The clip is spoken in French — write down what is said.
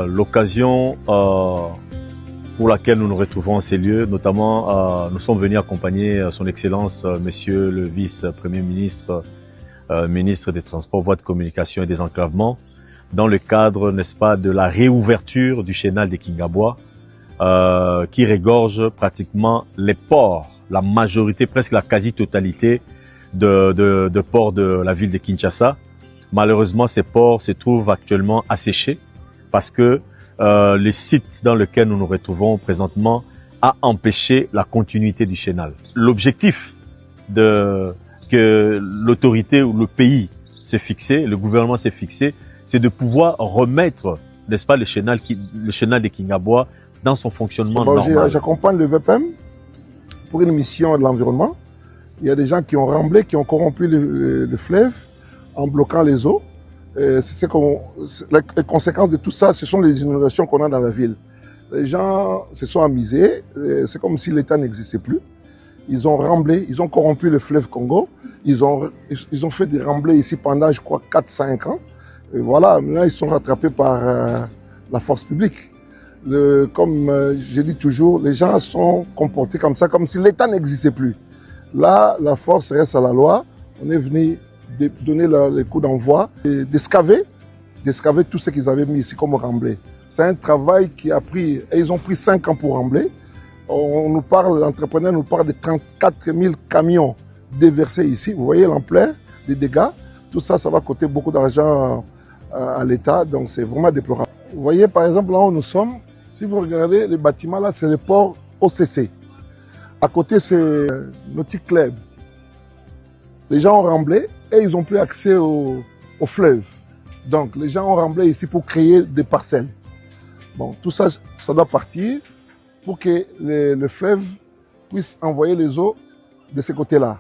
L'occasion pour laquelle nous nous retrouvons en ces lieux, notamment nous sommes venus accompagner son Excellence Monsieur le Vice-Premier ministre, ministre des Transports, Voies de Communication et des Enclavements, dans le cadre, n'est-ce pas, de la réouverture du chenal des Kingabois, qui regorge pratiquement les ports, la majorité, presque la quasi-totalité de ports de la ville de Kinshasa. Malheureusement, ces ports se trouvent actuellement asséchés parce que le site dans lequel nous nous retrouvons présentement a empêché la continuité du chenal. L'objectif que l'autorité ou le pays s'est fixé, le gouvernement s'est fixé, c'est de pouvoir remettre, n'est-ce pas, le chenal des Kingabois dans son fonctionnement normal. J'accompagne le VPM pour une mission de l'environnement. Il y a des gens qui ont remblé, qui ont corrompu le fleuve en bloquant les eaux. Les conséquences de tout ça, ce sont les inondations qu'on a dans la ville. Les gens se sont amusés, c'est comme si l'État n'existait plus. Ils ont remblé, ils ont corrompu le fleuve Congo. Ils ont fait des remblais ici pendant, je crois, 4-5 ans. Et voilà, maintenant ils sont rattrapés par la force publique. Comme je dis toujours, les gens sont comportés comme ça, comme si l'État n'existait plus. Là, la force reste à la loi. On est venu donner les coups d'envoi, d'escaver tout ce qu'ils avaient mis ici comme remblai. C'est un travail qui a pris, et ils ont pris 5 ans pour rembler. L'entrepreneur nous parle de 34 000 camions déversés ici. Vous voyez l'ampleur des dégâts. Tout ça, ça va coûter beaucoup d'argent à l'État, donc c'est vraiment déplorable. Vous voyez par exemple là où nous sommes, si vous regardez les bâtiments là, c'est le port OCC. À côté, c'est Nautic Club. Les gens ont remblé et ils n'ont plus accès au fleuve. Donc les gens ont remblé ici pour créer des parcelles. Bon, tout ça, ça doit partir pour que le fleuve puisse envoyer les eaux de ce côté-là.